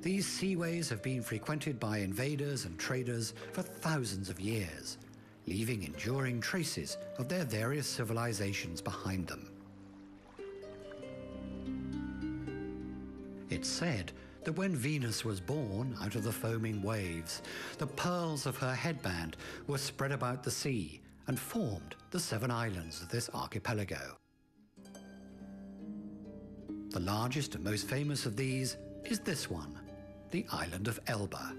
These seaways have been frequented by invaders and traders for thousands of years, leaving enduring traces of their various civilizations behind them. It's said that when Venus was born out of the foaming waves, the pearls of her headband were spread about the sea and formed the 7 islands of this archipelago. The largest and most famous of these is this one, the island of Elba.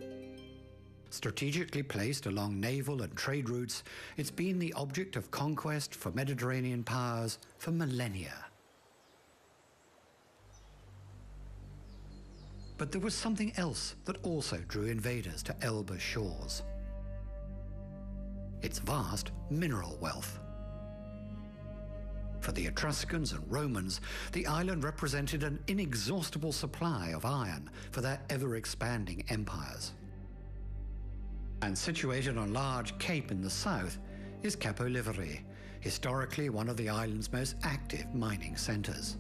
Strategically placed along naval and trade routes, it's been the object of conquest for Mediterranean powers for millennia. But there was something else that also drew invaders to Elba's shores: its vast mineral wealth. For the Etruscans and Romans, the island represented an inexhaustible supply of iron for their ever-expanding empires. And situated on a large cape in the south is Capo Livery, historically one of the island's most active mining centers.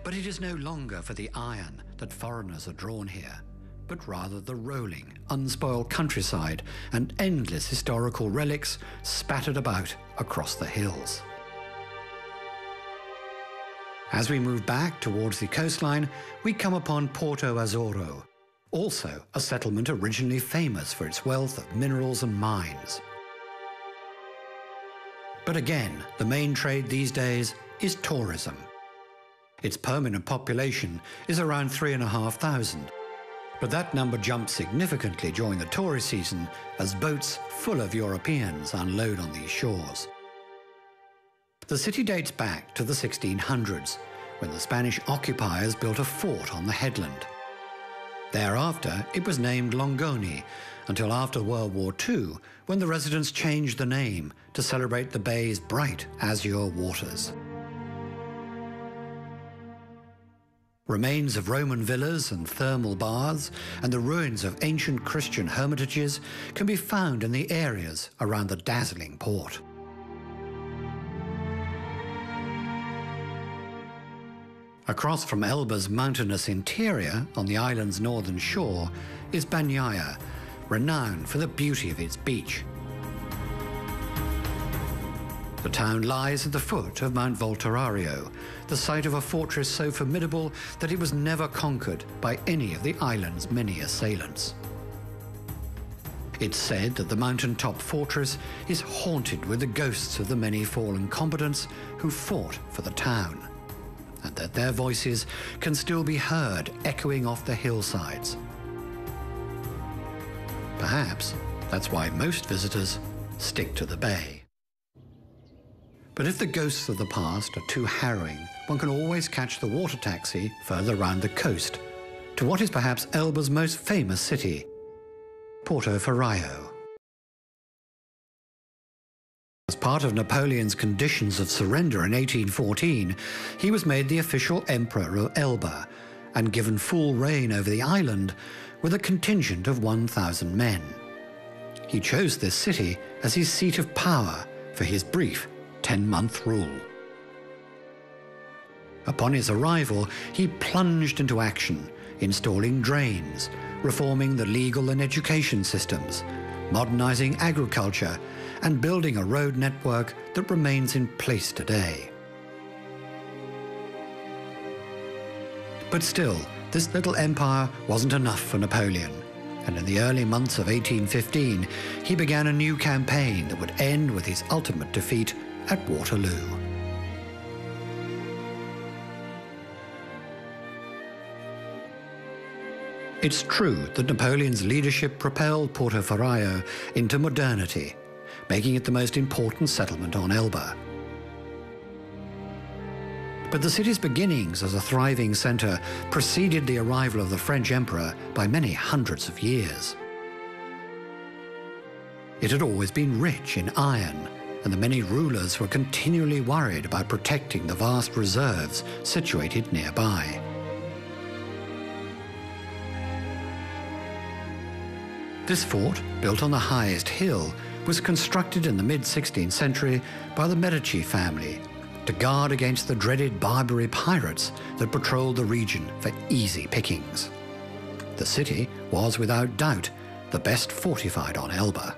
But it is no longer for the iron that foreigners are drawn here, but rather the rolling, unspoiled countryside and endless historical relics spattered about across the hills. As we move back towards the coastline, we come upon Porto Azzurro, also a settlement originally famous for its wealth of minerals and mines. But again, the main trade these days is tourism. Its permanent population is around 3,500. But that number jumps significantly during the tourist season as boats full of Europeans unload on these shores. The city dates back to the 1600s, when the Spanish occupiers built a fort on the headland. Thereafter, it was named Longoni, until after World War II, when the residents changed the name to celebrate the bay's bright azure waters. Remains of Roman villas and thermal baths and the ruins of ancient Christian hermitages can be found in the areas around the dazzling port. Across from Elba's mountainous interior on the island's northern shore is Bagnaia, renowned for the beauty of its beach. The town lies at the foot of Mount Volturrario, the site of a fortress so formidable that it was never conquered by any of the island's many assailants. It's said that the mountain-top fortress is haunted with the ghosts of the many fallen combatants who fought for the town, and that their voices can still be heard echoing off the hillsides. Perhaps that's why most visitors stick to the bay. But if the ghosts of the past are too harrowing, one can always catch the water taxi further round the coast to what is perhaps Elba's most famous city, Porto. As part of Napoleon's conditions of surrender in 1814, he was made the official emperor of Elba and given full reign over the island with a contingent of 1,000 men. He chose this city as his seat of power for his brief 10-month rule. Upon his arrival, he plunged into action, installing drains, reforming the legal and education systems, modernizing agriculture, and building a road network that remains in place today. But still, this little empire wasn't enough for Napoleon, and in the early months of 1815, he began a new campaign that would end with his ultimate defeat at Waterloo. It's true that Napoleon's leadership propelled Porto into modernity, making it the most important settlement on Elba. But the city's beginnings as a thriving centre preceded the arrival of the French emperor by many hundreds of years. It had always been rich in iron, and the many rulers were continually worried about protecting the vast reserves situated nearby. This fort, built on the highest hill, was constructed in the mid-16th century by the Medici family, to guard against the dreaded Barbary pirates that patrolled the region for easy pickings. The city was without doubt the best fortified on Elba.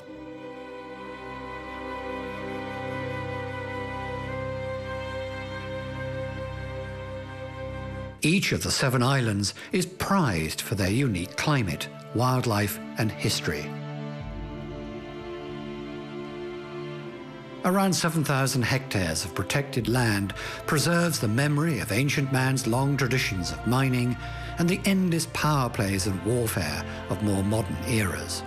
Each of the 7 islands is prized for their unique climate, wildlife, and history. Around 7,000 hectares of protected land preserves the memory of ancient man's long traditions of mining and the endless power plays and warfare of more modern eras.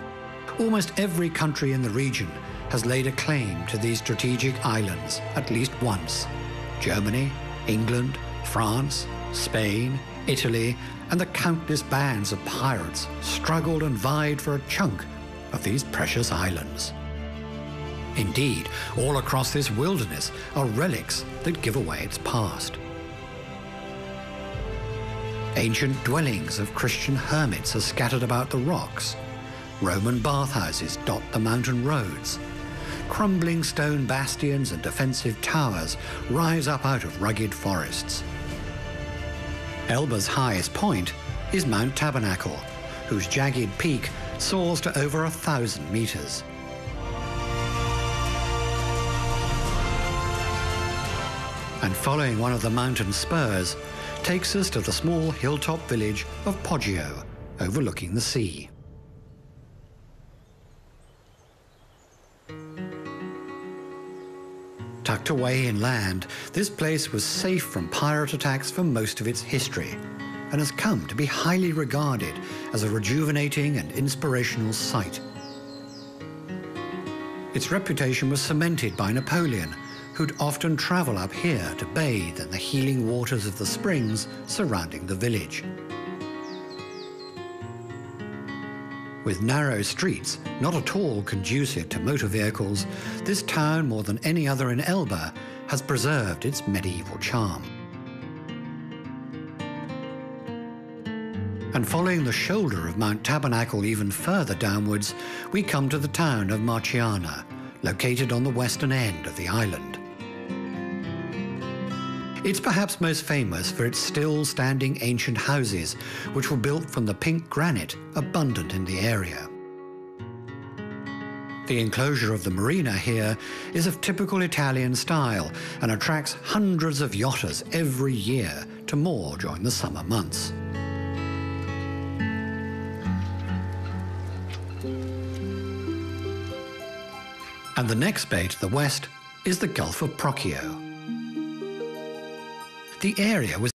Almost every country in the region has laid a claim to these strategic islands at least once. Germany, England, France, Spain, Italy, and the countless bands of pirates struggled and vied for a chunk of these precious islands. Indeed, all across this wilderness are relics that give away its past. Ancient dwellings of Christian hermits are scattered about the rocks. Roman bathhouses dot the mountain roads. Crumbling stone bastions and defensive towers rise up out of rugged forests. Elba's highest point is Mount Tabernacle, whose jagged peak soars to over 1,000 meters. And following one of the mountain spurs takes us to the small hilltop village of Porto, overlooking the sea. Tucked away inland, this place was safe from pirate attacks for most of its history and has come to be highly regarded as a rejuvenating and inspirational site. Its reputation was cemented by Napoleon, who'd often travel up here to bathe in the healing waters of the springs surrounding the village. With narrow streets, not at all conducive to motor vehicles, this town, more than any other in Elba, has preserved its medieval charm. And following the shoulder of Mount Tabernacle even further downwards, we come to the town of Marciana, located on the western end of the island. It's perhaps most famous for its still-standing ancient houses, which were built from the pink granite abundant in the area. The enclosure of the marina here is of typical Italian style and attracts hundreds of yachters every year to moor during the summer months. And the next bay to the west is the Gulf of Propio. The area was